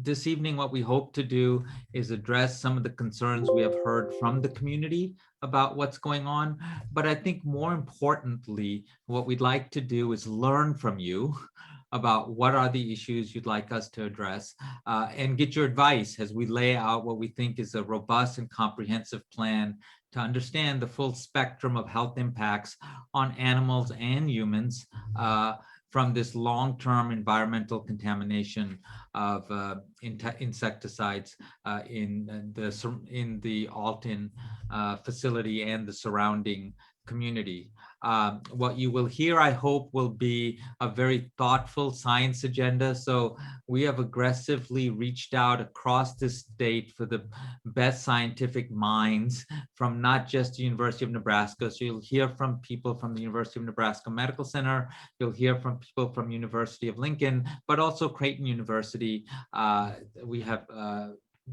this evening, what we hope to do is address some of the concerns we have heard from the community about what's going on. But I think more importantly, what we'd like to do is learn from you about what are the issues you'd like us to address, and get your advice as we lay out what we think is a robust and comprehensive plan to understand the full spectrum of health impacts on animals and humans from this long-term environmental contamination of insecticides in the Alton facility and the surrounding community. What you will hear, I hope, will be a very thoughtful science agenda. So we have aggressively reached out across the state for the best scientific minds from not just the University of Nebraska. So you'll hear from people from the University of Nebraska Medical Center. You'll hear from people from University of Lincoln, but also Creighton University. We have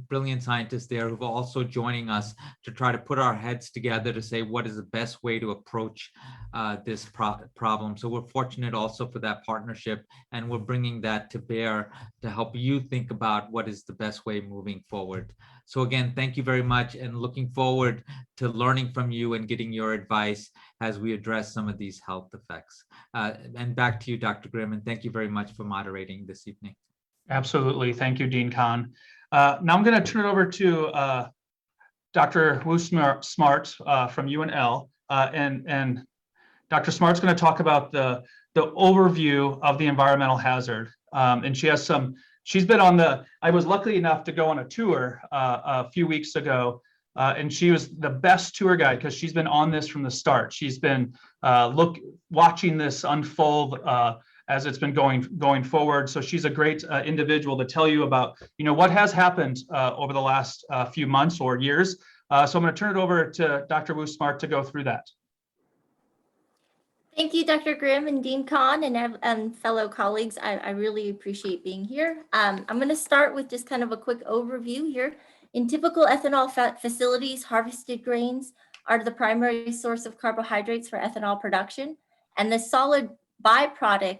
brilliant scientists there who are also joining us to try to put our heads together to say what is the best way to approach this problem. So we're fortunate also for that partnership, and we're bringing that to bear to help you think about what is the best way moving forward. So again, thank you very much, and looking forward to learning from you and getting your advice as we address some of these health effects. And back to you, Dr. Grimm, and thank you very much for moderating this evening. Absolutely. Thank you, Dean Kahn. Now I'm going to turn it over to Dr. Wu Smart from UNL, and Dr. Smart's going to talk about the overview of the environmental hazard. And she's been on I was lucky enough to go on a tour a few weeks ago, and she was the best tour guide because she's been on this from the start. She's been watching this unfold as it's been going forward. So she's a great individual to tell you about, what has happened over the last few months or years. So I'm going to turn it over to Dr. Wu Smart to go through that. Thank you, Dr. Grimm and Dean Kahn and fellow colleagues. I really appreciate being here. I'm going to start with just kind of a quick overview here. In typical ethanol facilities, harvested grains are the primary source of carbohydrates for ethanol production, and the solid byproduct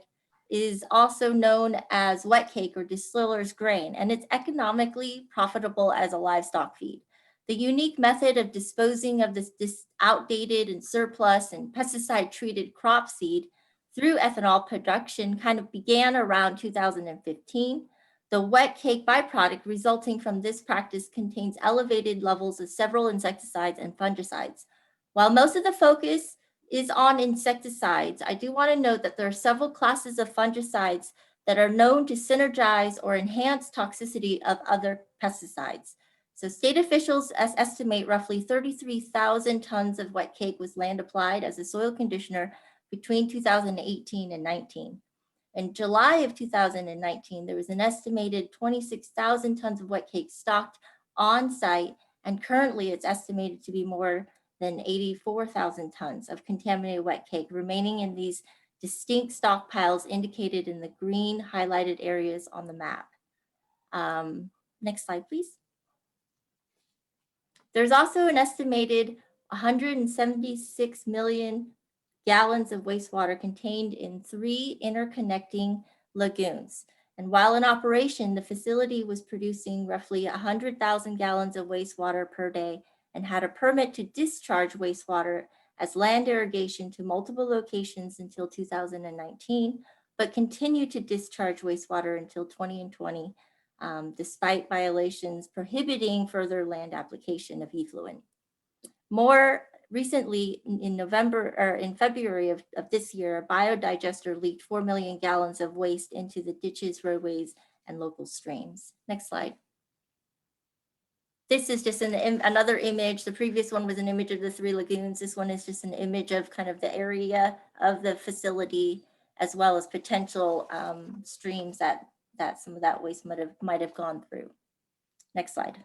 is also known as wet cake or distiller's grain, and it's economically profitable as a livestock feed. The unique method of disposing of this outdated and surplus and pesticide-treated crop seed through ethanol production kind of began around 2015. The wet cake byproduct resulting from this practice contains elevated levels of several insecticides and fungicides. While most of the focus is on insecticides, I do want to note that there are several classes of fungicides that are known to synergize or enhance toxicity of other pesticides. So state officials estimate roughly 33,000 tons of wet cake was land applied as a soil conditioner between 2018 and 19. In July of 2019, there was an estimated 26,000 tons of wet cake stocked on site, and currently it's estimated to be more than 84,000 tons of contaminated wet cake remaining in these distinct stockpiles indicated in the green highlighted areas on the map. Next slide, please. There's also an estimated 176 million gallons of wastewater contained in 3 interconnecting lagoons. And while in operation, the facility was producing roughly 100,000 gallons of wastewater per day and had a permit to discharge wastewater as land irrigation to multiple locations until 2019, but continued to discharge wastewater until 2020, despite violations prohibiting further land application of effluent. More recently, in February of this year, a biodigester leaked 4 million gallons of waste into the ditches, roadways, and local streams. Next slide. This is just another image. The previous one was an image of the 3 lagoons. This one is just an image of kind of the area of the facility, as well as potential streams that some of that waste might have gone through. Next slide.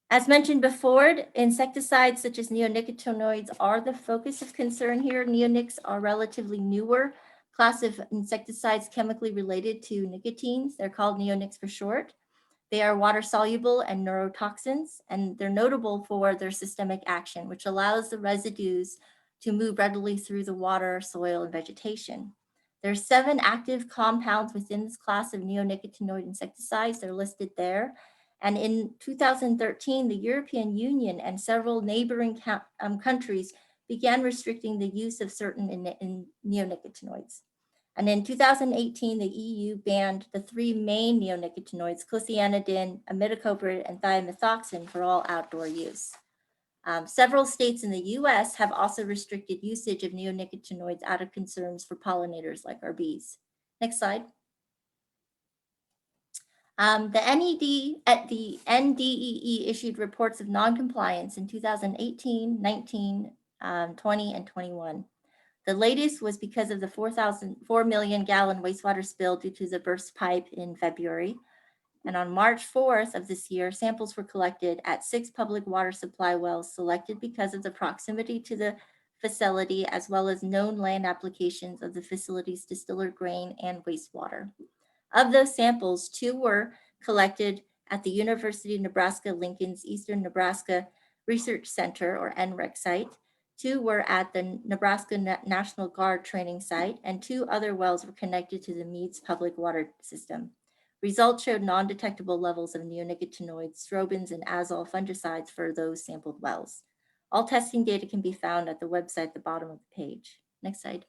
As mentioned before, insecticides such as neonicotinoids are the focus of concern here. Neonics are relatively newer class of insecticides chemically related to nicotines. They're called neonics for short. They are water soluble and neurotoxins, and they're notable for their systemic action, which allows the residues to move readily through the water, soil, and vegetation. There are 7 active compounds within this class of neonicotinoid insecticides. They're listed there. And in 2013, the European Union and several neighboring countries began restricting the use of certain neonicotinoids. And in 2018, the EU banned the 3 main neonicotinoids, clethianidin, imidacloprid, and thiamethoxam for all outdoor use. Several states in the US have also restricted usage of neonicotinoids out of concerns for pollinators like our bees. Next slide. The NDEE issued reports of noncompliance in 2018, 19, 20, and 21. The latest was because of the 4 million gallon wastewater spill due to the burst pipe in February. And on March 4th of this year, samples were collected at 6 public water supply wells selected because of the proximity to the facility, as well as known land applications of the facility's distiller grain and wastewater. Of those samples, 2 were collected at the University of Nebraska-Lincoln's Eastern Nebraska Research Center, or NREC site. 2 were at the Nebraska National Guard training site, and 2 other wells were connected to the Mead's public water system. Results showed non-detectable levels of neonicotinoids, strobins, and azole fungicides for those sampled wells. All testing data can be found at the website at the bottom of the page. Next slide.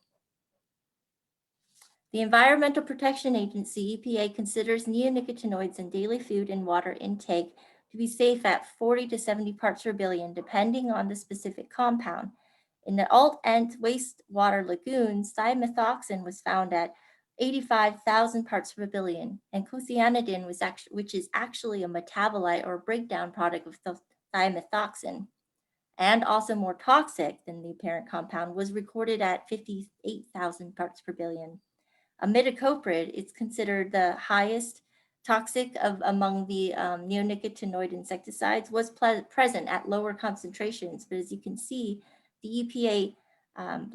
The Environmental Protection Agency, EPA, considers neonicotinoids in daily food and water intake to be safe at 40 to 70 parts per billion, depending on the specific compound. In the ULTA wastewater lagoons, thiamethoxam was found at 85,000 parts per billion, and clethianidin, which is actually a metabolite or breakdown product of thiamethoxam, and also more toxic than the apparent compound, was recorded at 58,000 parts per billion. Imidacloprid is considered the highest toxic among the neonicotinoid insecticides, was present at lower concentrations, but as you can see, the EPA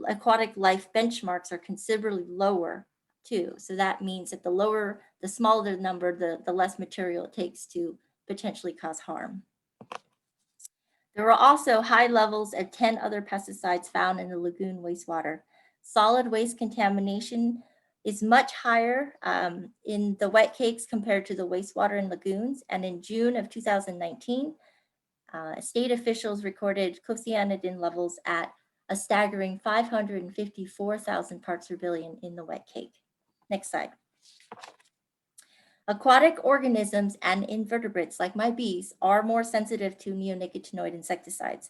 aquatic life benchmarks are considerably lower too. So that means that the smaller the number, the less material it takes to potentially cause harm. There were also high levels of 10 other pesticides found in the lagoon wastewater. Solid waste contamination is much higher in the wet cakes compared to the wastewater in lagoons. And in June of 2019, state officials recorded clethianidin levels at a staggering 554,000 parts per billion in the wet cake. Next slide. Aquatic organisms and invertebrates, like my bees, are more sensitive to neonicotinoid insecticides.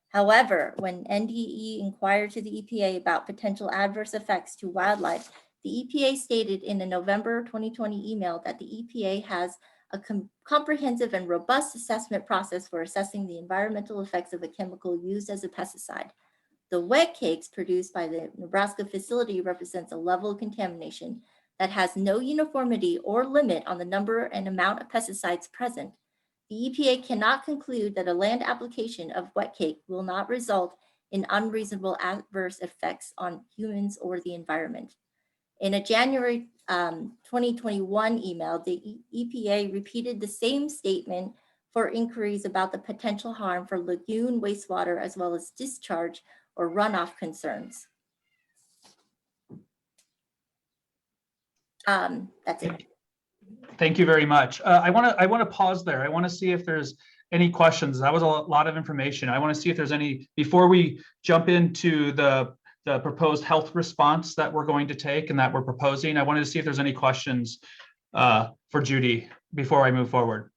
However, when NDE inquired to the EPA about potential adverse effects to wildlife, the EPA stated in a November 2020 email that the EPA has a comprehensive and robust assessment process for assessing the environmental effects of a chemical used as a pesticide. The wet cakes produced by the Nebraska facility represents a level of contamination that has no uniformity or limit on the number and amount of pesticides present. The EPA cannot conclude that a land application of wet cake will not result in unreasonable adverse effects on humans or the environment. In a January 2021 email, the EPA repeated the same statement for inquiries about the potential harm for lagoon wastewater, as well as discharge or runoff concerns. That's it. Thank you very much. I want to pause there. I want to see if there's any questions. That was a lot of information. I want to see if there's any, before we jump into the proposed health response that we're going to take and that we're proposing. I wanted to see if there's any questions for Judy before I move forward.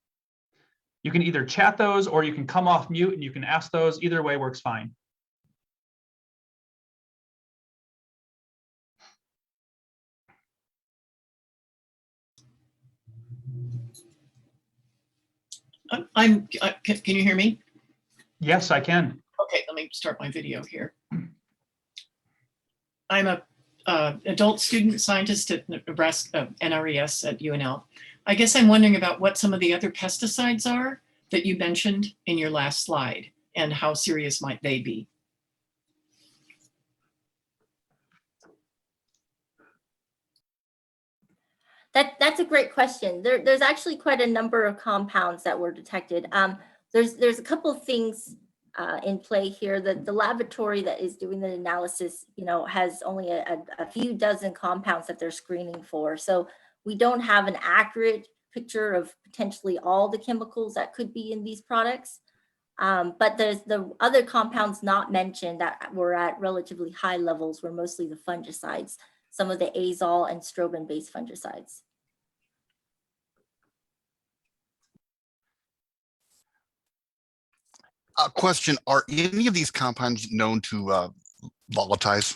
You can either chat those or you can come off mute and you can ask those. Either way works fine. Can you hear me? Yes, I can. Okay, let me start my video here. I'm a adult student scientist at Nebraska NRES at UNL. I guess I'm wondering about what some of the other pesticides are that you mentioned in your last slide and how serious might they be? That's a great question. There's actually quite a number of compounds that were detected. There's a couple of things in play here. The laboratory that is doing the analysis, has only a few dozen compounds that they're screening for. So we don't have an accurate picture of potentially all the chemicals that could be in these products. But there's the other compounds not mentioned that were at relatively high levels were mostly the fungicides, some of the azole and strobin-based fungicides. Question, are any of these compounds known to volatilize?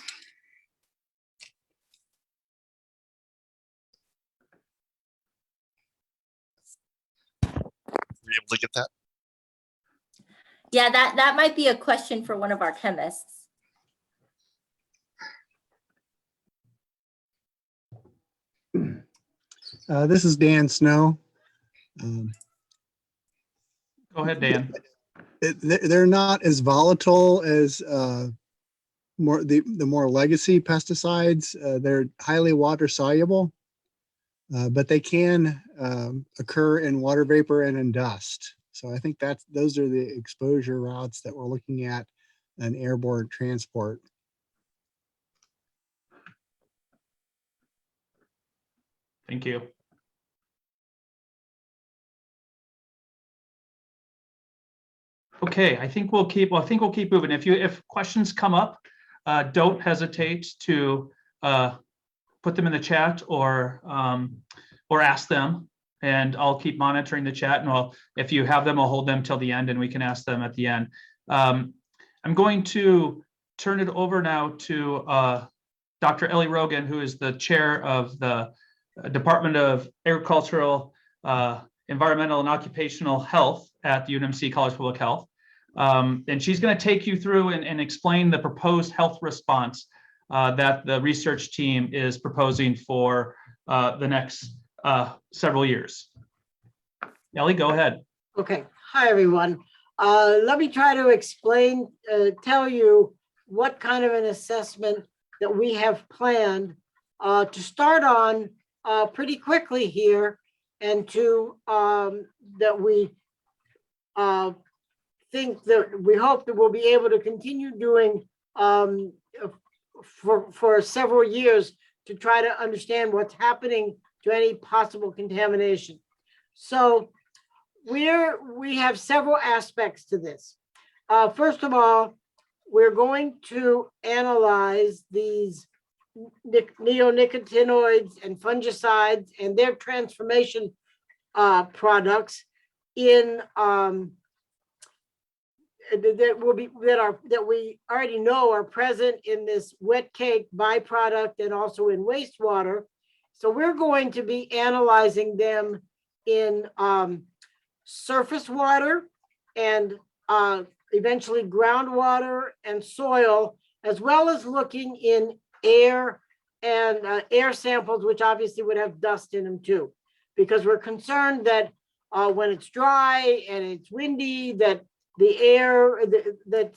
Were you able to get that? Yeah, that might be a question for one of our chemists. This is Dan Snow. Go ahead, Dan. They're not as volatile as the more legacy pesticides. They're highly water soluble, but they can occur in water vapor and in dust. So I think those are the exposure routes that we're looking at in airborne transport. Thank you. Okay, I think we'll keep moving. If questions come up, don't hesitate to put them in the chat or ask them, and I'll keep monitoring the chat. And if you have them, I'll hold them till the end, and we can ask them at the end. I'm going to turn it over now to Dr. Ellie Rogan, who is the chair of the Department of Agricultural, Environmental and Occupational Health at the UNMC College of Public Health. And she's going to take you through and explain the proposed health response that the research team is proposing for the next several years. Ellie, go ahead. Okay. Hi, everyone. Let me try to explain, tell you what kind of an assessment that we have planned to start on pretty quickly here, and to that we think that we hope that we'll be able to continue doing for several years to try to understand what's happening to any possible contamination. So we have several aspects to this. First of all, we're going to analyze these neonicotinoids and fungicides and their transformation products in that we already know are present in this wet cake byproduct and also in wastewater. So we're going to be analyzing them in surface water and eventually groundwater and soil, as well as looking in air and air samples, which obviously would have dust in them too, because we're concerned that when it's dry and it's windy, that the air that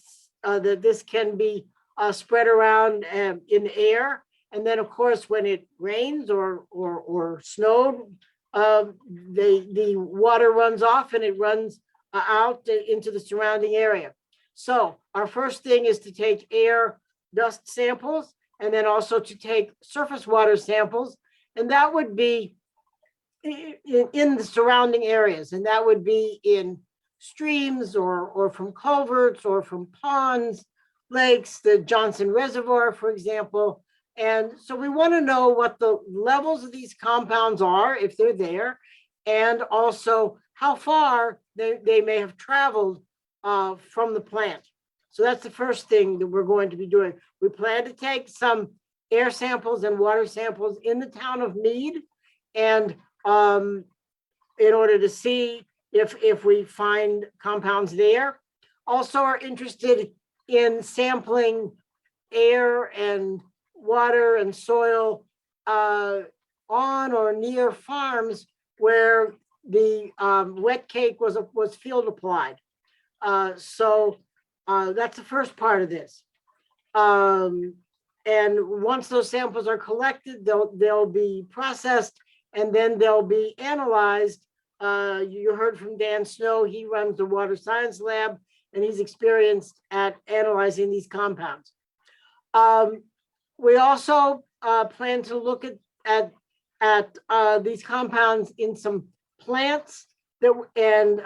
this can be spread around in the air. And then, of course, when it rains or snowed, the water runs off and it runs out into the surrounding area. So our first thing is to take air dust samples, and then also to take surface water samples, and that would be in the surrounding areas, and that would be in streams or from culverts or from ponds, lakes, the Johnson Reservoir, for example. And so we want to know what the levels of these compounds are, if they're there, and also how far they may have traveled from the plant. So that's the first thing that we're going to be doing. We plan to take some air samples and water samples in the town of Mead, and in order to see if we find compounds there. Also are interested in sampling air and water and soil on or near farms where the wet cake was field applied. So that's the first part of this. And once those samples are collected, they'll be processed, and then they'll be analyzed. You heard from Dan Snow, he runs the water science lab, and he's experienced at analyzing these compounds. We also plan to look at these compounds in some plants that and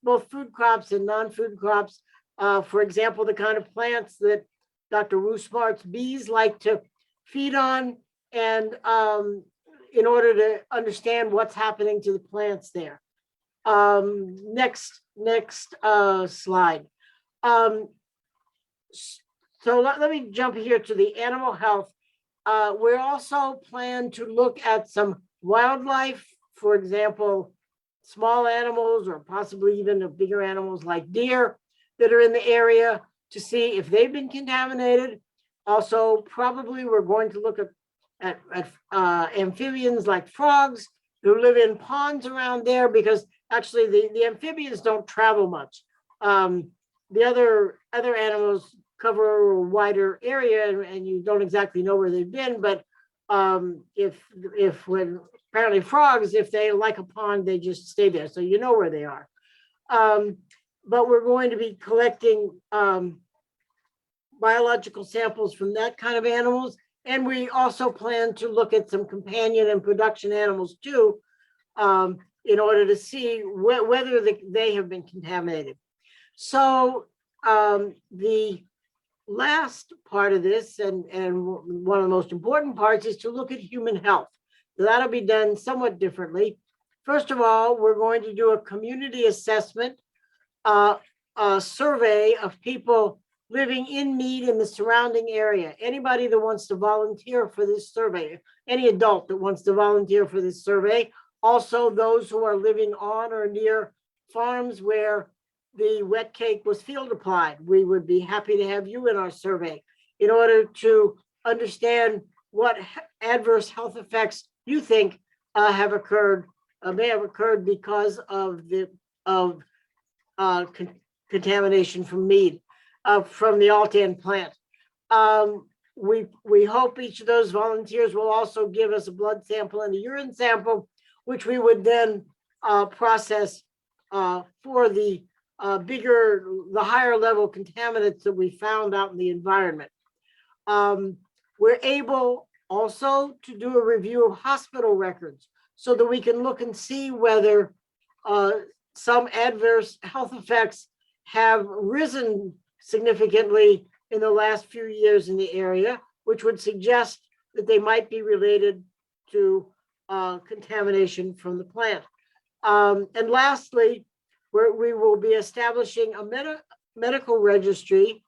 both food crops and non-food crops. For example, the kind of plants that Dr. Roosmart's bees like to feed on, and in order to understand what's happening to the plants there. Next slide. So let me jump here to the animal health. We also plan to look at some wildlife, for example, small animals or possibly even the bigger animals like deer that are in the area to see if they've been contaminated. Also, probably we're going to look at amphibians like frogs who live in ponds around there, because actually the amphibians don't travel much. The other animals cover a wider area and you don't exactly know where they've been, but when apparently frogs, if they like a pond, they just stay there, so you know where they are. But we're going to be collecting biological samples from that kind of animals, and we also plan to look at some companion and production animals too, in order to see whether they have been contaminated. So the last part of this, and one of the most important parts, is to look at human health. So that'll be done somewhat differently. First of all, we're going to do a community assessment, a survey of people living in Mead and the surrounding area. Anybody that wants to volunteer for this survey, any adult that wants to volunteer for this survey, also those who are living on or near farms where the wet cake was field applied, we would be happy to have you in our survey in order to understand what adverse health effects you think have occurred, may have occurred because of contamination from Mead, from the ULTA plant. We hope each of those volunteers will also give us a blood sample and a urine sample, which we would then process for the higher level contaminants that we found out in the environment. We're able also to do a review of hospital records so that we can look and see whether some adverse health effects have risen significantly in the last few years in the area, which would suggest that they might be related to contamination from the plant. And lastly, we will be establishing a medical registry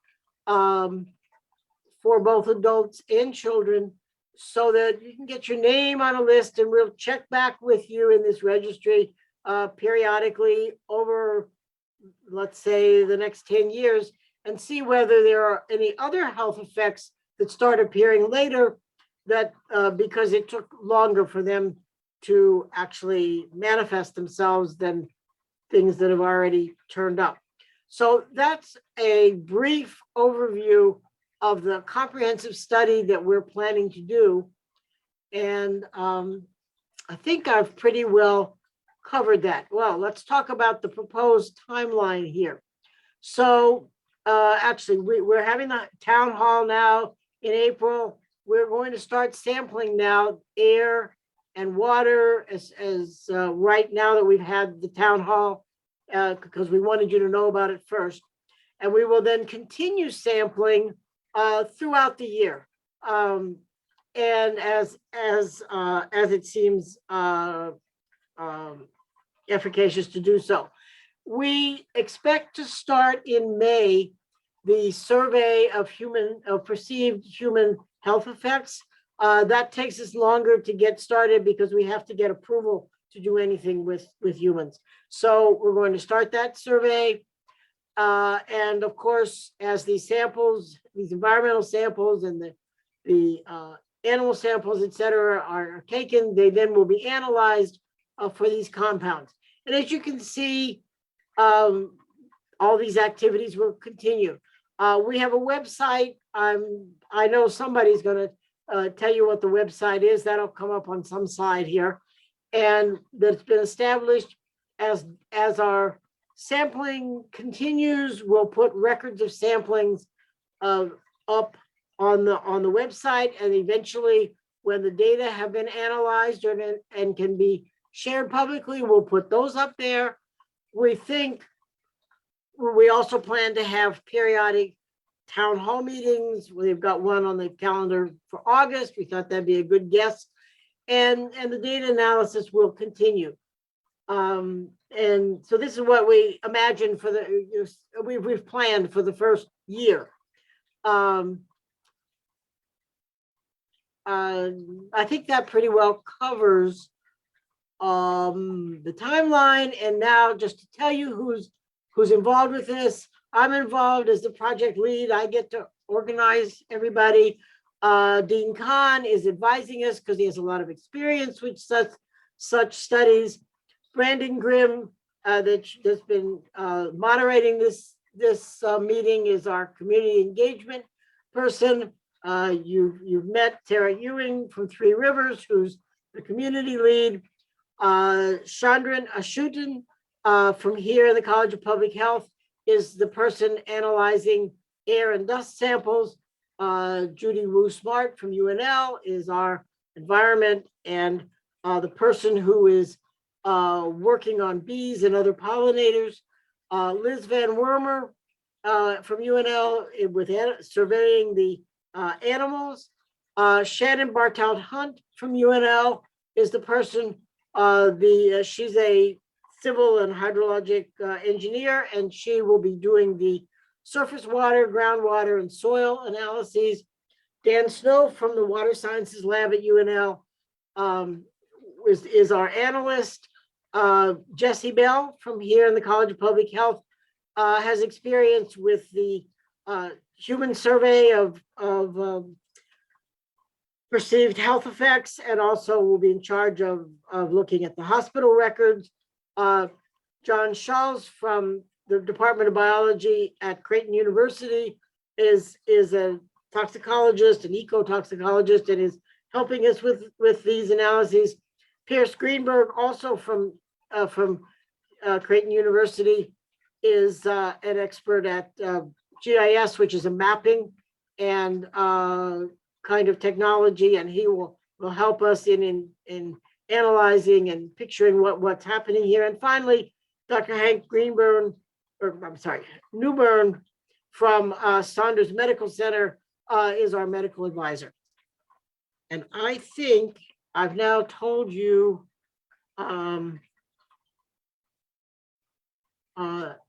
for both adults and children, so that you can get your name on a list, and we'll check back with you in this registry periodically over, let's say, the next 10 years, and see whether there are any other health effects that start appearing later, that because it took longer for them to actually manifest themselves than things that have already turned up. So that's a brief overview of the comprehensive study that we're planning to do. And I think I've pretty well covered that. Well, let's talk about the proposed timeline here. So actually, we're having the town hall now in April. We're going to start sampling now air and water as right now that we've had the town hall, because we wanted you to know about it first. And we will then continue sampling throughout the year, and as it seems efficacious to do so. We expect to start in May the survey of perceived human health effects. That takes us longer to get started because we have to get approval to do anything with humans. So we're going to start that survey. And of course, as these samples, these environmental samples and the animal samples, et cetera, are taken, they then will be analyzed for these compounds. And as you can see, all these activities will continue. We have a website. I know somebody's going to tell you what the website is. That'll come up on some slide here. And that's been established as our sampling continues. We'll put records of samplings up on the website, and eventually when the data have been analyzed and can be shared publicly, we'll put those up there. We also plan to have periodic town hall meetings. We've got one on the calendar for August. We thought that'd be a good guess. And the data analysis will continue. And so this is what we imagine for we've planned for the first year. I think that pretty well covers the timeline. And now just to tell you who's involved with this, I'm involved as the project lead. I get to organize everybody. Dean Kahn is advising us because he has a lot of experience with such studies. Brandon Grimm, that's been moderating this meeting, is our community engagement person. You've met Tara Ewing from Three Rivers, who's the community lead. Chandran Ashutan from here in the College of Public Health is the person analyzing air and dust samples. Judy Wu Smart from UNL is our environment, and the person who is working on bees and other pollinators. Liz Van Wormer from UNL with surveying the animals. Shannon Bartout Hunt from UNL is the person, she's a civil and hydrologic engineer, and she will be doing the surface water, groundwater, and soil analyses. Dan Snow from the Water Sciences Lab at UNL is our analyst. Jesse Bell from here in the College of Public Health has experience with the human survey of perceived health effects, and also will be in charge of looking at the hospital records. John Schulz from the Department of Biology at Creighton University is a toxicologist, an ecotoxicologist, and is helping us with these analyses. Pierce Greenberg, also from Creighton University, is an expert at GIS, which is a mapping and kind of technology, and he will help us in analyzing and picturing what's happening here. And finally, Dr. Hank Newburn from Saunders Medical Center is our medical advisor. And I think I've now told you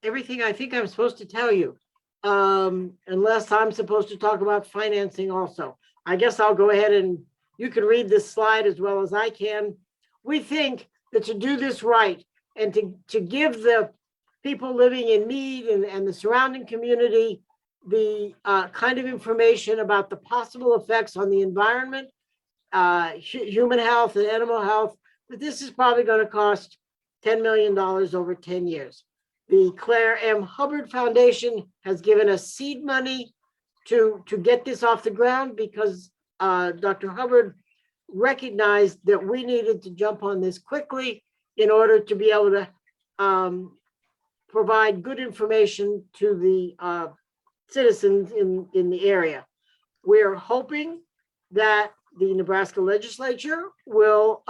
everything I think I'm supposed to tell you, unless I'm supposed to talk about financing also. I guess I'll go ahead and you can read this slide as well as I can. We think that to do this right and to give the people living in Mead and the surrounding community the kind of information about the possible effects on the environment, human health and animal health, that this is probably going to cost $10 million over 10 years. The Claire M. Hubbard Foundation has given us seed money to get this off the ground because Dr. Hubbard recognized that we needed to jump on this quickly in order to be able to provide good information to the citizens in the area. We're hoping that the Nebraska legislature will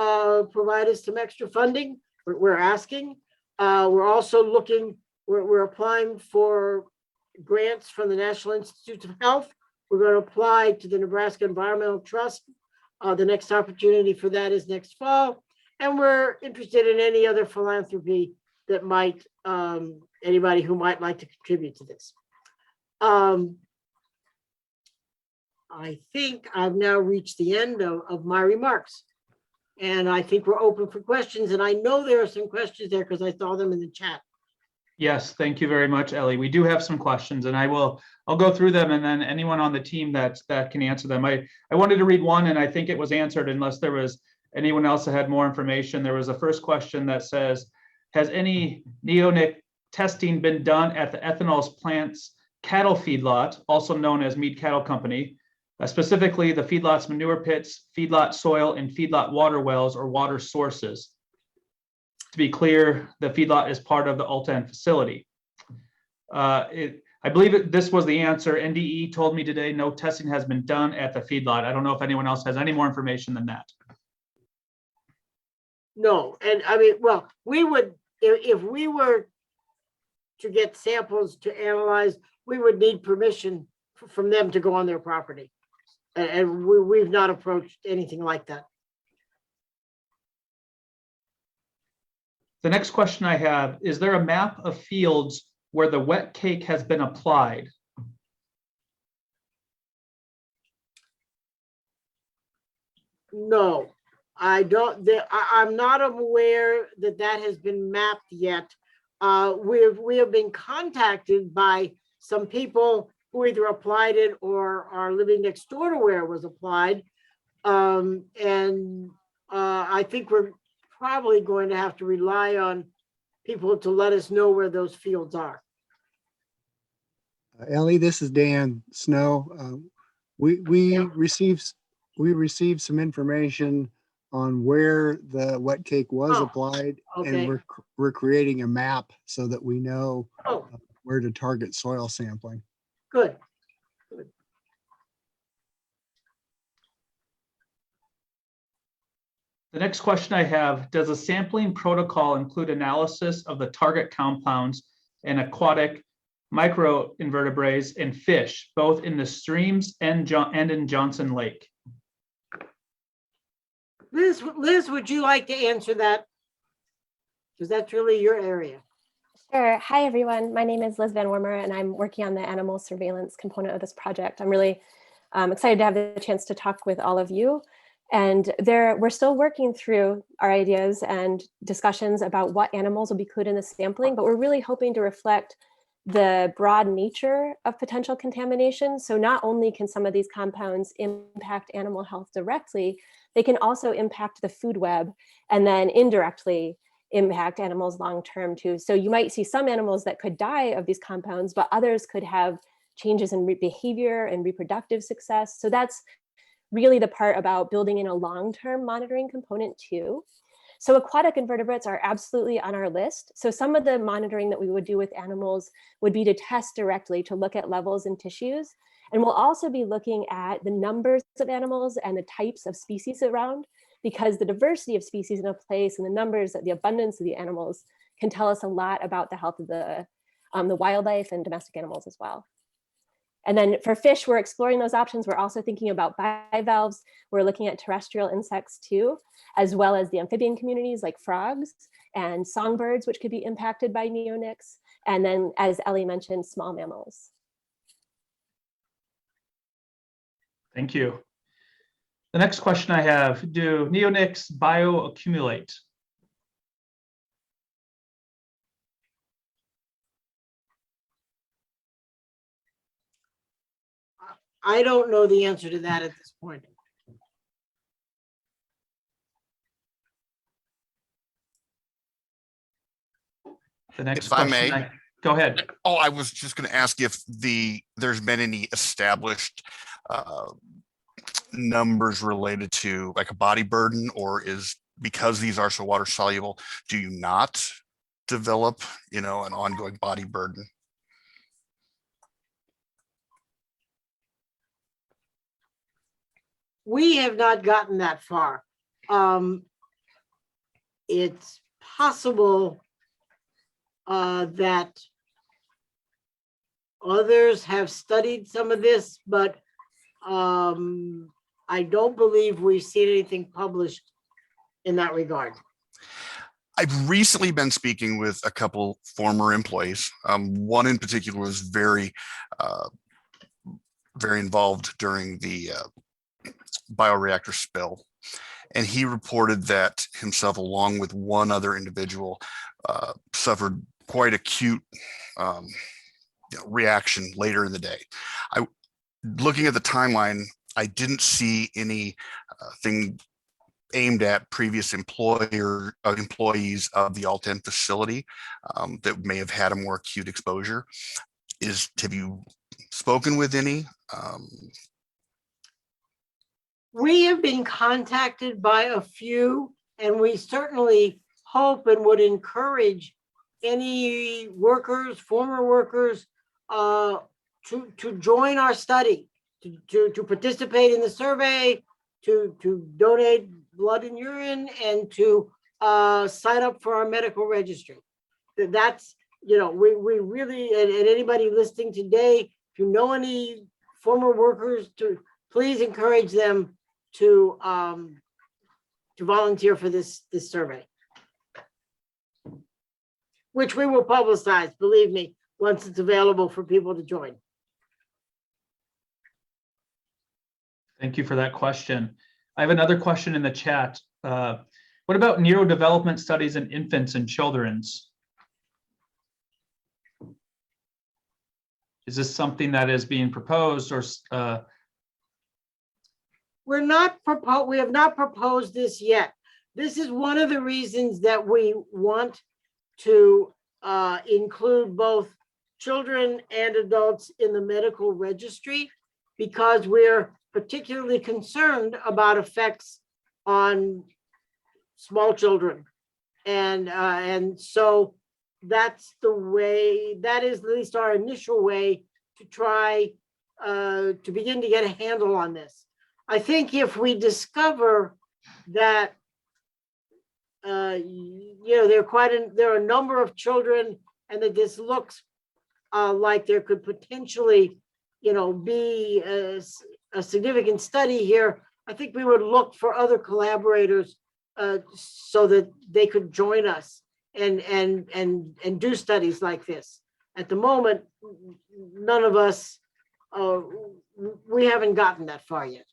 provide us some extra funding. We're asking. We're also looking, we're applying for grants from the National Institutes of Health. We're going to apply to the Nebraska Environmental Trust. The next opportunity for that is next fall. And we're interested in any other philanthropy that might, anybody who might like to contribute to this. I think I've now reached the end of my remarks. And I think we're open for questions. And I know there are some questions there because I saw them in the chat. Yes, thank you very much, Ellie. We do have some questions, and I'll go through them, and then anyone on the team that can answer them. I wanted to read one, and I think it was answered unless there was anyone else that had more information. There was a first question that says, has any neonic testing been done at the ethanol plant's cattle feedlot, also known as Mead Cattle Company, specifically the feedlot's manure pits, feedlot soil, and feedlot water wells or water sources, to be clear, the feedlot is part of the ULTA facility. I believe this was the answer. NDE told me today no testing has been done at the feedlot. I don't know if anyone else has any more information than that. No, and I mean, well, we would, if we were to get samples to analyze, we would need permission from them to go on their property. And we've not approached anything like that. The next question I have, is there a map of fields where the wet cake has been applied? No, I don't, I'm not aware that that has been mapped yet. We have been contacted by some people who either applied it or are living next door to where it was applied. I think we're probably going to have to rely on people to let us know where those fields are. Ellie, this is Dan Snow. We received some information on where the wet cake was Oh, applied, okay. and we're creating a map so that we know Oh, where to target soil sampling. good. The next question I have, does a sampling protocol include analysis of the target compounds in aquatic microinvertebrates and fish, both in the streams and in Johnson Lake? Liz, would you like to answer that? Because that's really your area. Sure. Hi, everyone. My name is Liz Van Wormer, and I'm working on the animal surveillance component of this project. I'm really excited to have the chance to talk with all of you. And we're still working through our ideas and discussions about what animals will be included in the sampling, but we're really hoping to reflect the broad nature of potential contamination. So not only can some of these compounds impact animal health directly, they can also impact the food web and then indirectly impact animals long-term too. So you might see some animals that could die of these compounds, but others could have changes in behavior and reproductive success. So that's really the part about building in a long-term monitoring component too. So aquatic invertebrates are absolutely on our list. So some of the monitoring that we would do with animals would be to test directly to look at levels in tissues. And we'll also be looking at the numbers of animals and the types of species around, because the diversity of species in a place and the numbers, the abundance of the animals can tell us a lot about the health of the wildlife and domestic animals as well. And then for fish, we're exploring those options. We're also thinking about bivalves. We're looking at terrestrial insects too, as well as the amphibian communities like frogs and songbirds, which could be impacted by neonics. And then, as Ellie mentioned, small mammals. Thank you. The next question I have, do neonics bioaccumulate? I don't know the answer to that at this point. The next If I question, may. Go ahead. Oh, I was just going to ask if there's been any established numbers related to like a body burden, or is, because these are so water soluble, do you not develop, an ongoing body burden? We have not gotten that far. It's possible that others have studied some of this, but I don't believe we've seen anything published in that regard. I've recently been speaking with a couple former employees. One in particular was very involved during the bioreactor spill. And he reported that himself, along with one other individual, suffered quite acute reaction later in the day. Looking at the timeline, I didn't see anything aimed at previous employees of the ULTA facility that may have had a more acute exposure. Have you spoken with any? We have been contacted by a few, and we certainly hope and would encourage any workers, former workers, to join our study, to participate in the survey, to donate blood and urine, and to sign up for our medical registry. That's, you know, we really, and anybody listening today, if you know any former workers, to please encourage them to volunteer for this survey, which we will publicize, believe me, once it's available for people to join. Thank you for that question. I have another question in the chat. What about neurodevelopment studies in infants and children's? Is this something that is being proposed, or We have not proposed this yet. This is one of the reasons that we want to include both children and adults in the medical registry, because we're particularly concerned about effects on small children. And so that's the way, that is at least our initial way to try to begin to get a handle on this. I think if we discover that, you know, there are a number of children, and that this looks like there could potentially, you know, be a significant study here, I think we would look for other collaborators so that they could join us and do studies like this. At the moment, none of us, we haven't gotten that far yet.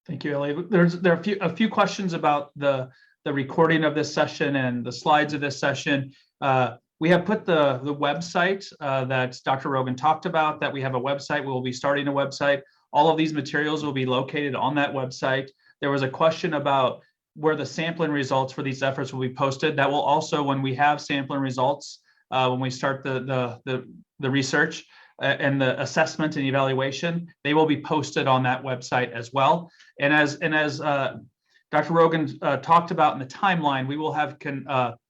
Thank you, Ellie. There are a few questions about the recording of this session and the slides of this session. We have put the website that Dr. Rogan talked about, that we have a website. We will be starting a website. All of these materials will be located on that website. There was a question about where the sampling results for these efforts will be posted. That will also, when we have sampling results, when we start the research and the assessment and evaluation, they will be posted on that website as well. And as Dr. Rogan talked about in the timeline, we will have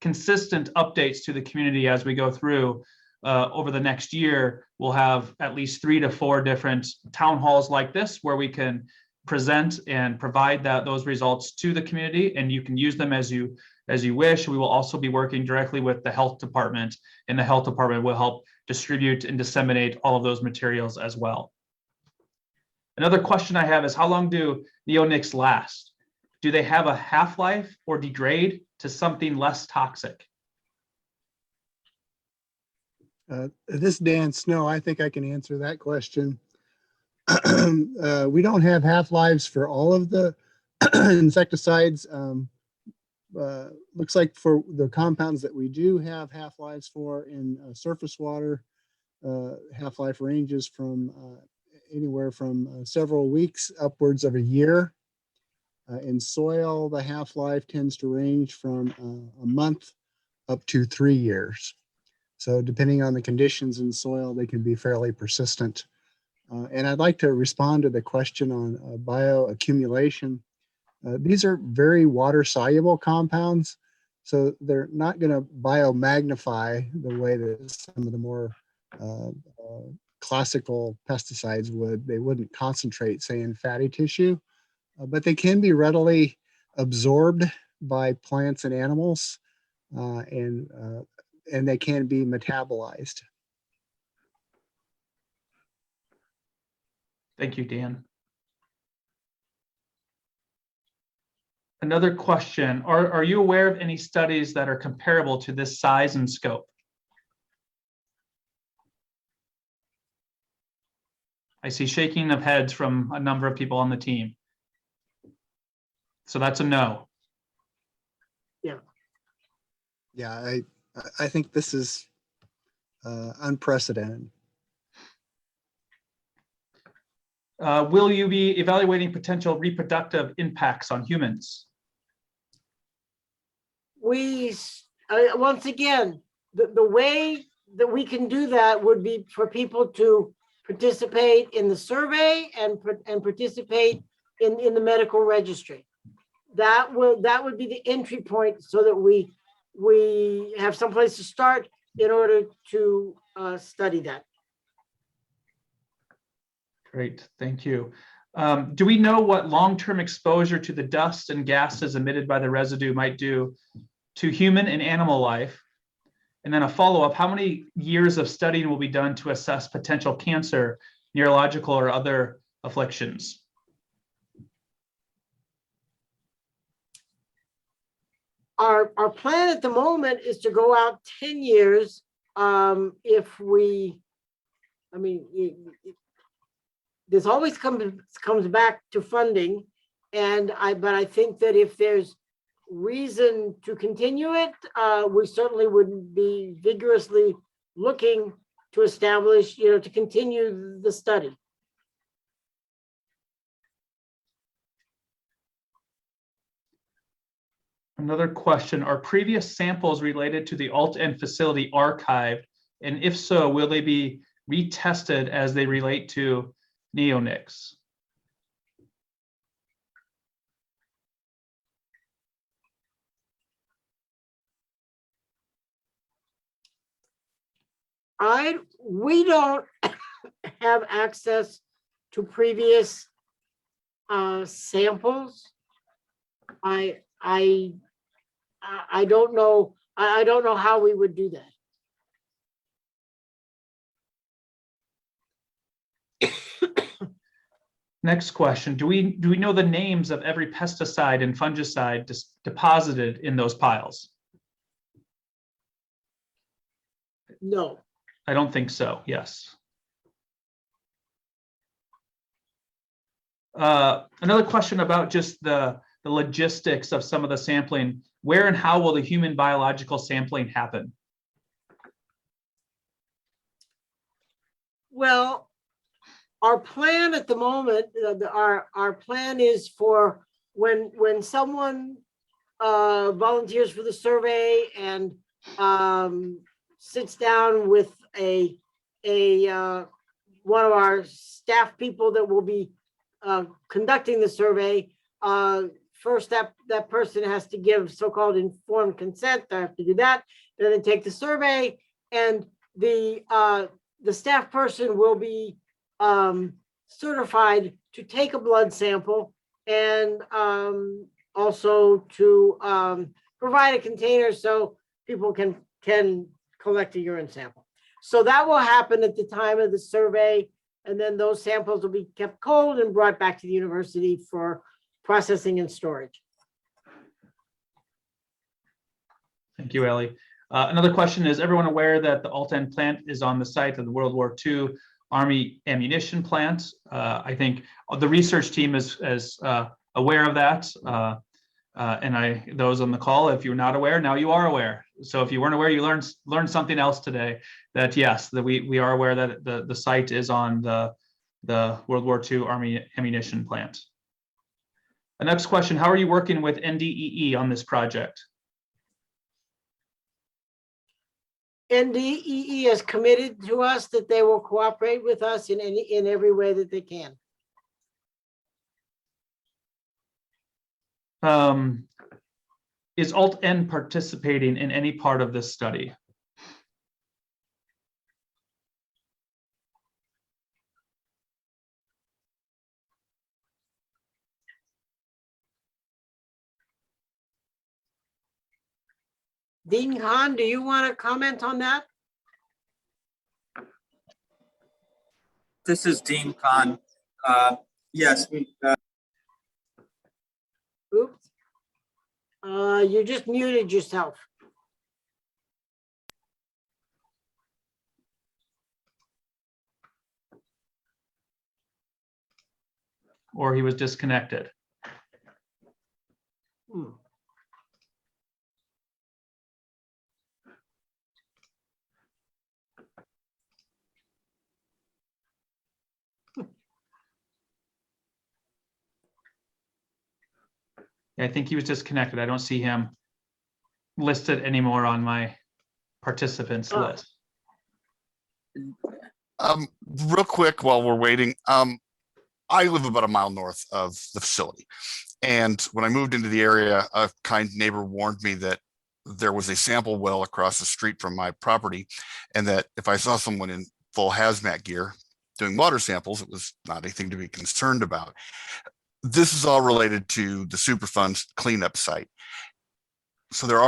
consistent updates to the community as we go through. Over the next year, we'll have at least 3 to 4 different town halls like this, where we can present and provide those results to the community, and you can use them as you wish. We will also be working directly with the health department, and the health department will help distribute and disseminate all of those materials as well. Another question I have is, how long do neonics last? Do they have a half-life or degrade to something less toxic? This is Dan Snow. I think I can answer that question. We don't have half-lives for all of the insecticides. Looks like for the compounds that we do have half-lives for in surface water, half-life ranges from anywhere from several weeks upwards of a year. In soil, the half-life tends to range from a month up to 3 years. So depending on the conditions in soil, they can be fairly persistent. And I'd like to respond to the question on bioaccumulation. These are very water-soluble compounds, so they're not going to biomagnify the way that some of the more classical pesticides would. They wouldn't concentrate, say, in fatty tissue, but they can be readily absorbed by plants and animals, and they can be metabolized. Thank you, Dan. Another question, are you aware of any studies that are comparable to this size and scope? I see shaking of heads from a number of people on the team. So that's a no. Yeah, I think this is unprecedented. Will you be evaluating potential reproductive impacts on humans? We, once again, the way that we can do that would be for people to participate in the survey and participate in the medical registry. that would be the entry point so that we have someplace to start in order to study that. Great, thank you. Do we know what long-term exposure to the dust and gases emitted by the residue might do to human and animal life? And then a follow-up, how many years of studying will be done to assess potential cancer, neurological or other afflictions? Our plan at the moment is to go out 10 years. If we, I mean, this always comes back to funding, but I think that if there's reason to continue it, we certainly would be vigorously looking to establish, to continue the study. Another question, are previous samples related to the ULTA facility archived? And if so, will they be retested as they relate to neonics? We don't have access to previous samples. I don't know. I don't know how we would do that. Next question, do we know the names of every pesticide and fungicide deposited in those piles? No. I don't think so, yes. Another question about just the logistics of some of the sampling. Where and how will the human biological sampling happen? Well, our plan at the moment, our plan is for when someone volunteers for the survey and sits down with one of our staff people that will be conducting the survey. First, that person has to give so-called informed consent. They have to do that. Then they take the survey, and the staff person will be certified to take a blood sample and also to provide a container so people can collect a urine sample. So that will happen at the time of the survey, and then those samples will be kept cold and brought back to the university for processing and storage. Thank you, Ellie. Another question, is everyone aware that the ULTA plant is on the site of the World War II Army ammunition plant? I think the research team is aware of that. And those on the call, if you're not aware, now you are aware. So if you weren't aware, you learned something else today, that yes, that we are aware that the site is on the World War II Army ammunition plant. The next question, how are you working with NDEE on this project? NDEE is committed to us that they will cooperate with us in every way that they can. Is ULTA participating in any part of this study? Dean Khan, do you want to comment on that? This is Dean Khan. Yes, Oops. You just muted yourself. Or he was disconnected? Hmm. I think he was disconnected. I don't see him listed anymore on my participants list. Real quick while we're waiting, I live about a mile north of the facility. And when I moved into the area, a kind neighbor warned me that there was a sample well across the street from my property, and that if I saw someone in full hazmat gear doing water samples, it was not anything to be concerned about. This is all related to the Superfund cleanup site. So there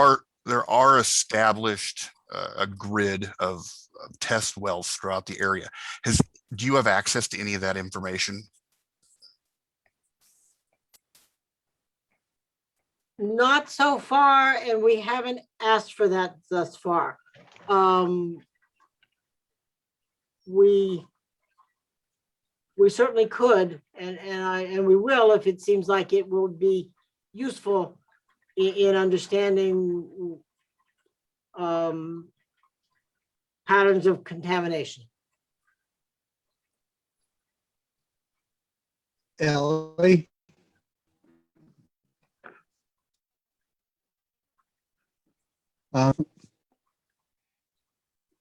are established a grid of test wells throughout the area. Do you have access to any of that information? Not so far, and we haven't asked for that thus far. We certainly could, and we will if it seems like it will be useful in understanding patterns of contamination. Ellie?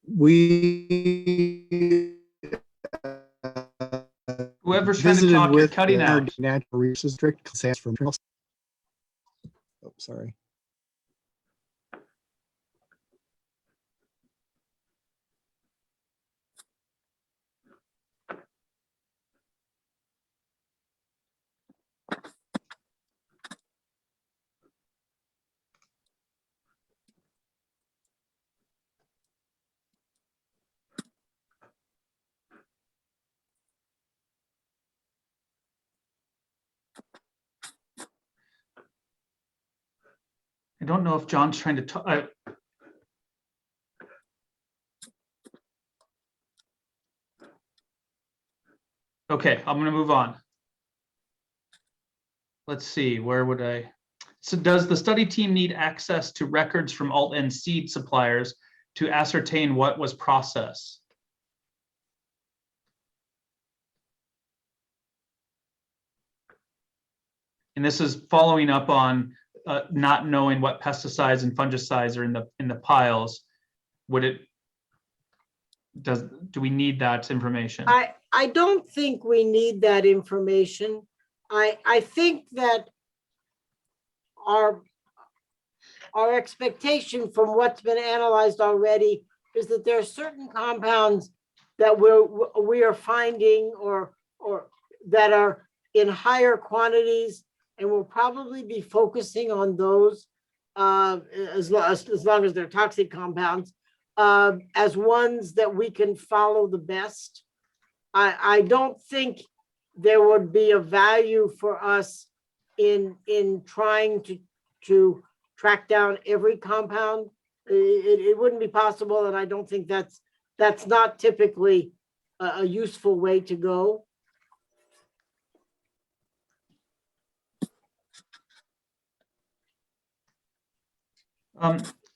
We Whoever's trying to visited talk, you're with cutting our out. natural resources district. Oh, sorry. I don't know if John's trying to talk. Okay, I'm going to move on. Let's see, where would I? So does the study team need access to records from alt and seed suppliers to ascertain what was processed? And this is following up on not knowing what pesticides and fungicides are in the piles. Do we need that information? I don't think we need that information. I think that our expectation from what's been analyzed already is that there are certain compounds that we are finding or that are in higher quantities, and we'll probably be focusing on those as long as they're toxic compounds as ones that we can follow the best. I don't think there would be a value for us in trying to track down every compound. It wouldn't be possible, and I don't think that's not typically a useful way to go.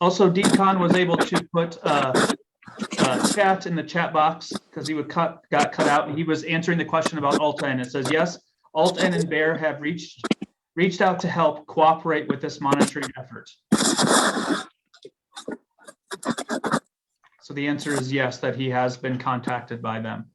Also, Dean Kahn was able to put chat in the chat box because he got cut out, and he was answering the question about ULTA, and it says, yes, ULTA and Bayer have reached out to help cooperate with this monitoring effort. So the answer is yes, that he has been contacted by them.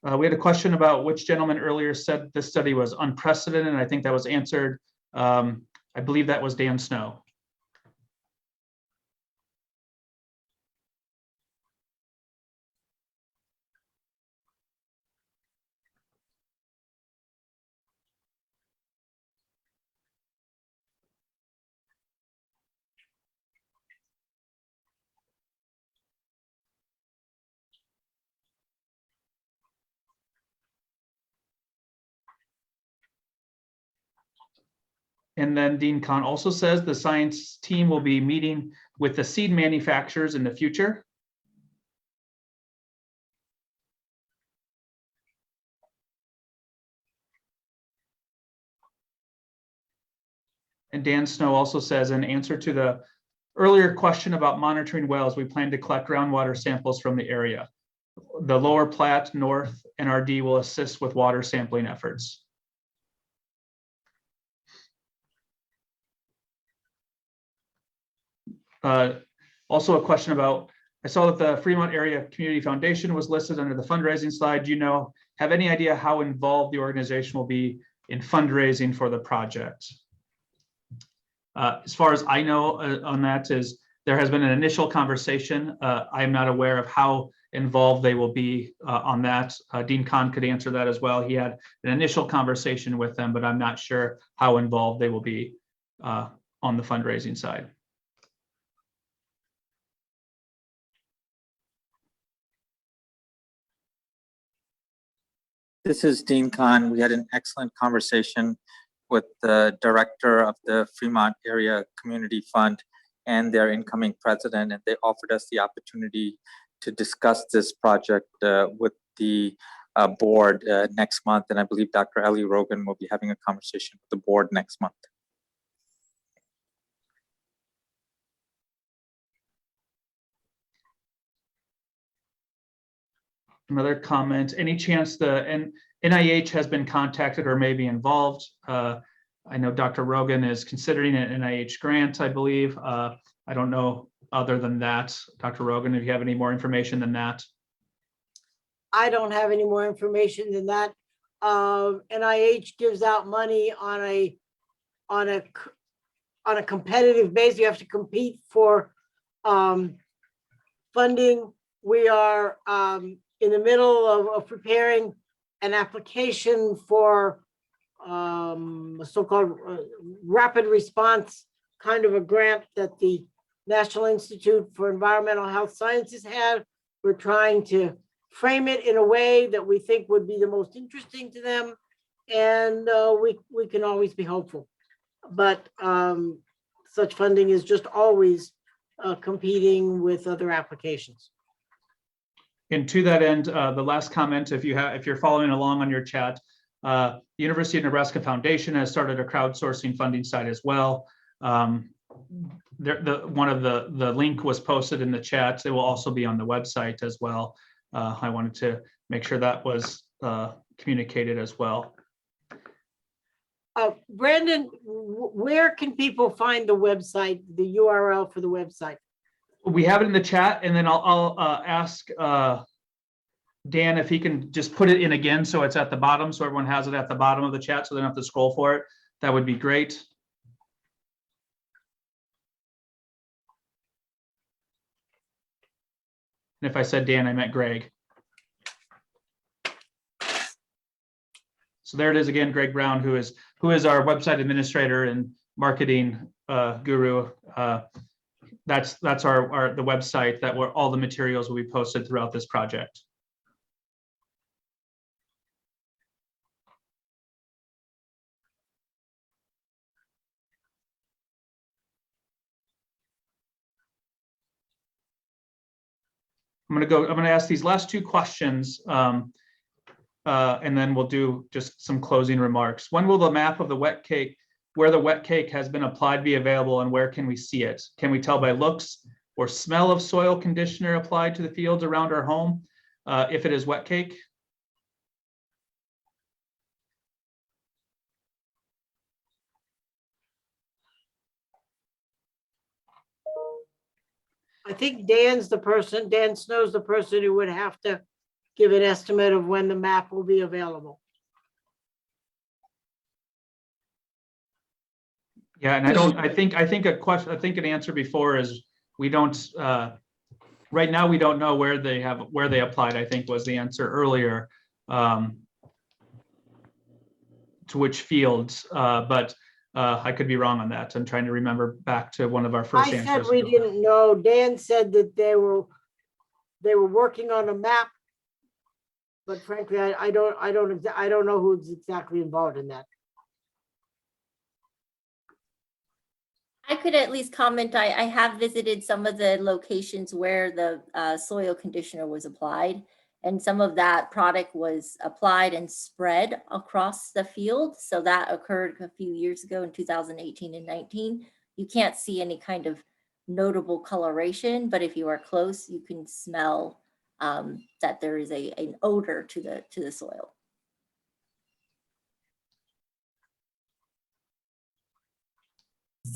We had a question about which gentleman earlier said this study was unprecedented. I think that was answered. I believe that was Dan Snow. And then Dean Kahn also says the science team will be meeting with the seed manufacturers in the future. And Dan Snow also says, in answer to the earlier question about monitoring wells, we plan to collect groundwater samples from the area. The Lower Platte North NRD will assist with water sampling efforts. Also a question about, I saw that the Fremont Area Community Foundation was listed under the fundraising slide. Do you have any idea how involved the organization will be in fundraising for the project? As far as I know on that is, there has been an initial conversation. I am not aware of how involved they will be on that. Dean Kahn could answer that as well. He had an initial conversation with them, but I'm not sure how involved they will be on the fundraising side. This is Dean Kahn. We had an excellent conversation with the director of the Fremont Area Community Fund and their incoming president, and they offered us the opportunity to discuss this project with the board next month. And I believe Dr. Ellie Rogan will be having a conversation with the board next month. Another comment, any chance the NIH has been contacted or may be involved? I know Dr. Rogan is considering an NIH grant, I believe. I don't know other than that. Dr. Rogan, if you have any more information than that. I don't have any more information than that. NIH gives out money on a competitive basis. You have to compete for funding. We are in the middle of preparing an application for a so-called rapid response kind of a grant that the National Institute for Environmental Health Sciences had. We're trying to frame it in a way that we think would be the most interesting to them. And we can always be hopeful. But such funding is just always competing with other applications. And to that end, the last comment, if you're following along on your chat, the University of Nebraska Foundation has started a crowdsourcing funding site as well. One of the link was posted in the chat. It will also be on the website as well. I wanted to make sure that was communicated as well. Brandon, where can people find the website, the URL for the website? We have it in the chat, and then I'll ask Dan if he can just put it in again so it's at the bottom, so everyone has it at the bottom of the chat so they don't have to scroll for it. That would be great. And if I said Dan, I meant Greg. So there it is again, Greg Brown, who is our website administrator and marketing guru. That's the website that where all the materials will be posted throughout this project. I'm going to ask these last two questions, and then we'll do just some closing remarks. When will the map of the wet cake, where the wet cake has been applied, be available, and where can we see it? Can we tell by looks or smell of soil conditioner applied to the fields around our home if it is wet cake? I think Dan Snow's the person who would have to give an estimate of when the map will be available. Yeah, and I think an answer before is we don't right now we don't know where they applied, I think was the answer earlier, to which fields, but I could be wrong on that. I'm trying to remember back to one of our first answers. I said we didn't know. Dan said that they were working on a map, but frankly, I don't know who's exactly involved in that. I could at least comment, I have visited some of the locations where the soil conditioner was applied, and some of that product was applied and spread across the field. So that occurred a few years ago in 2018 and 19. You can't see any kind of notable coloration, but if you are close, you can smell that there is an odor to the soil.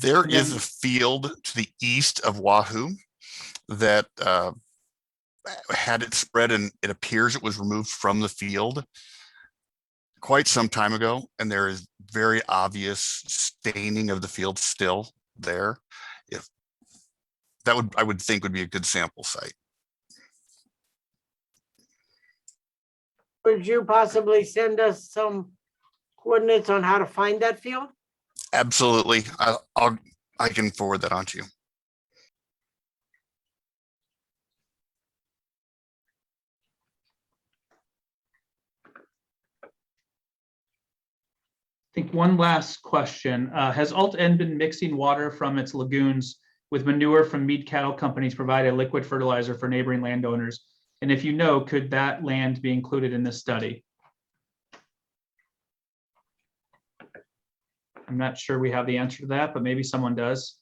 There is a field to the east of Wahoo that had it spread, and it appears it was removed from the field quite some time ago, and there is very obvious staining of the field still there. If that would, I would think, would be a good sample site. Would you possibly send us some coordinates on how to find that field? Absolutely. I can forward that on to you. I think one last question. Has ULTA been mixing water from its lagoons with manure from Mead cattle companies provide a liquid fertilizer for neighboring landowners? And if you know, could that land be included in this study? I'm not sure we have the answer to that, but maybe someone does.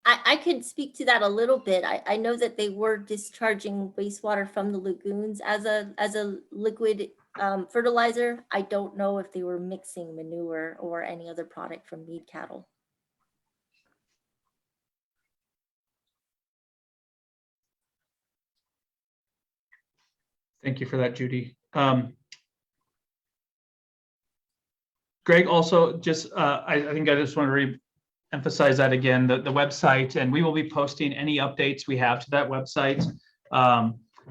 I could speak to that a little bit. I know that they were discharging wastewater from the lagoons as a liquid fertilizer. I don't know if they were mixing manure or any other product from Mead cattle. Thank you for that, Judy. Greg, also just, I think I just want to re-emphasize that again, the website, and we will be posting any updates we have to that website.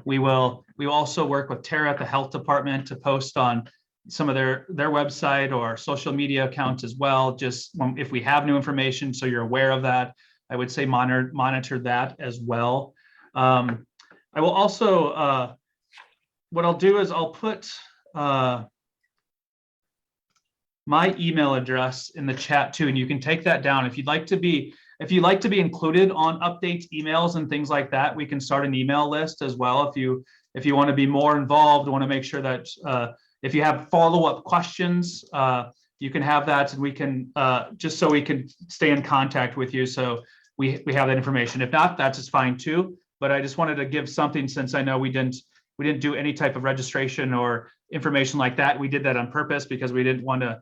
We will also work with Tara at the health department to post on some of their website or social media accounts as well, just if we have new information, so you're aware of that. I would say monitor that as well. I will also, what I'll do is I'll put my email address in the chat too, and you can take that down. If you'd like to be included on updates, emails, and things like that, we can start an email list as well. If you want to be more involved, want to make sure that if you have follow-up questions, you can have that, and we can just so we can stay in contact with you. So we have that information. If not, that's just fine too. But I just wanted to give something, since I know we didn't do any type of registration or information like that. We did that on purpose because we didn't want to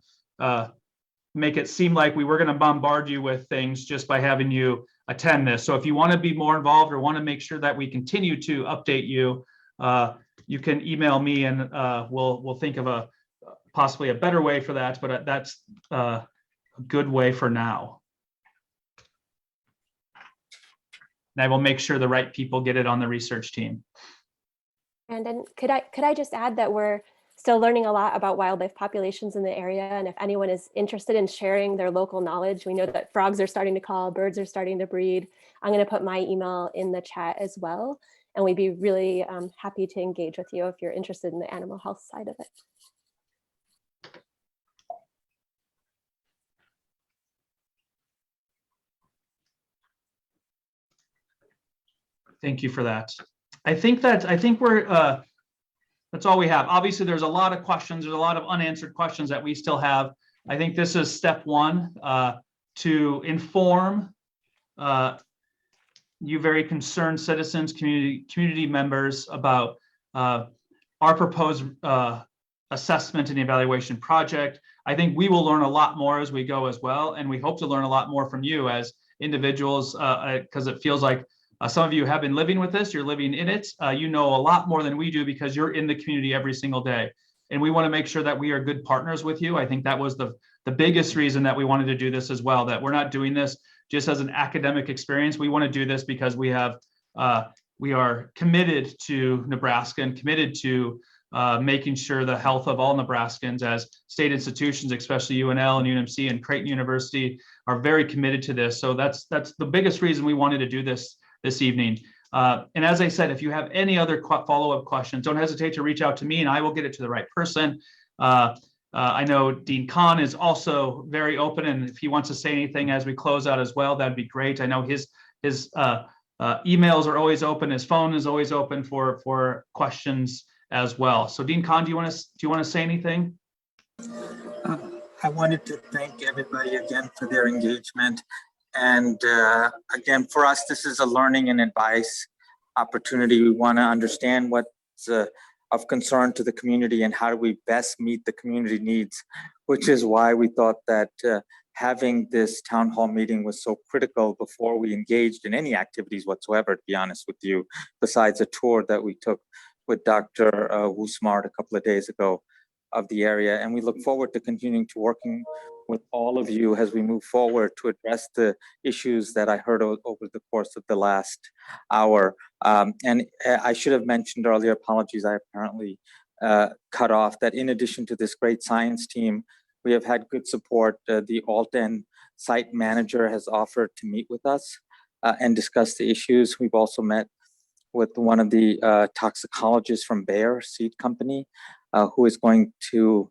make it seem like we were going to bombard you with things just by having you attend this. So if you want to be more involved or want to make sure that we continue to update you, you can email me, and we'll think of possibly a better way for that, but that's a good way for now. And I will make sure the right people get it on the research team. And then could I just add that we're still learning a lot about wildlife populations in the area, and if anyone is interested in sharing their local knowledge, we know that frogs are starting to call, birds are starting to breed. I'm going to put my email in the chat as well, and we'd be really happy to engage with you if you're interested in the animal health side of it. Thank you for that. I think we're that's all we have. Obviously, there's a lot of questions. There's a lot of unanswered questions that we still have. I think this is step one to inform you very concerned citizens, community members about our proposed assessment and evaluation project. I think we will learn a lot more as we go as well, and we hope to learn a lot more from you as individuals, because it feels like some of you have been living with this, you're living in it. You know a lot more than we do because you're in the community every single day. And we want to make sure that we are good partners with you. I think that was the biggest reason that we wanted to do this as well, that we're not doing this just as an academic experience. We want to do this because we are committed to Nebraska and committed to making sure the health of all Nebraskans, as state institutions, especially UNL and UNMC and Creighton University, are very committed to this. So that's the biggest reason we wanted to do this evening. And as I said, if you have any other follow-up questions, don't hesitate to reach out to me and I will get it to the right person. I know Dean Kahn is also very open, and if he wants to say anything as we close out as well, that'd be great. I know his emails are always open, his phone is always open for questions as well. So Dean Kahn, do you want to say anything? I wanted to thank everybody again for their engagement. And again, for us, this is a learning and advice opportunity. We want to understand what's of concern to the community and how do we best meet the community needs, which is why we thought that having this town hall meeting was so critical before we engaged in any activities whatsoever, to be honest with you, besides a tour that we took with Dr. Wu-Smart a couple of days ago of the area. And we look forward to continuing to working with all of you as we move forward to address the issues that I heard over the course of the last hour. And I should have mentioned earlier, apologies, I apparently cut off, that in addition to this great science team, we have had good support. The ULTA site manager has offered to meet with us and discuss the issues. We've also met with one of the toxicologists from Bayer Seed Company, who is going to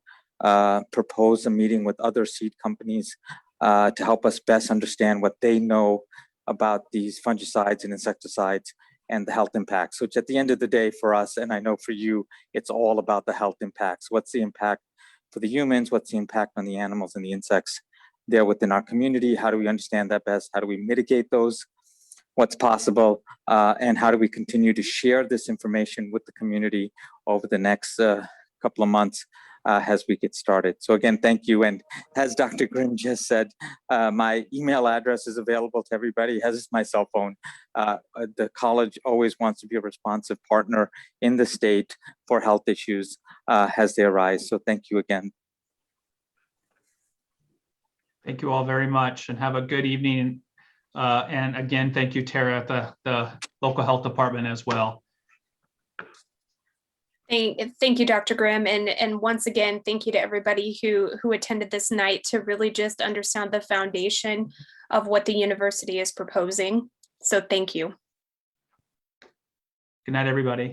propose a meeting with other seed companies to help us best understand what they know about these fungicides and insecticides and the health impacts, which at the end of the day for us, and I know for you, it's all about the health impacts. What's the impact for the humans? What's the impact on the animals and the insects there within our community? How do we understand that best? How do we mitigate those? What's possible? And how do we continue to share this information with the community over the next couple of months as we get started? So again, thank you. And as Dr. Grimm just said, my email address is available to everybody, as is my cell phone. The college always wants to be a responsive partner in the state for health issues as they arise. So thank you again. Thank you all very much and have a good evening. And again, thank you, Tara, at the local health department as well. Thank you, Dr. Grimm. And once again, thank you to everybody who attended this night to really just understand the foundation of what the university is proposing. So thank you. Good night, everybody.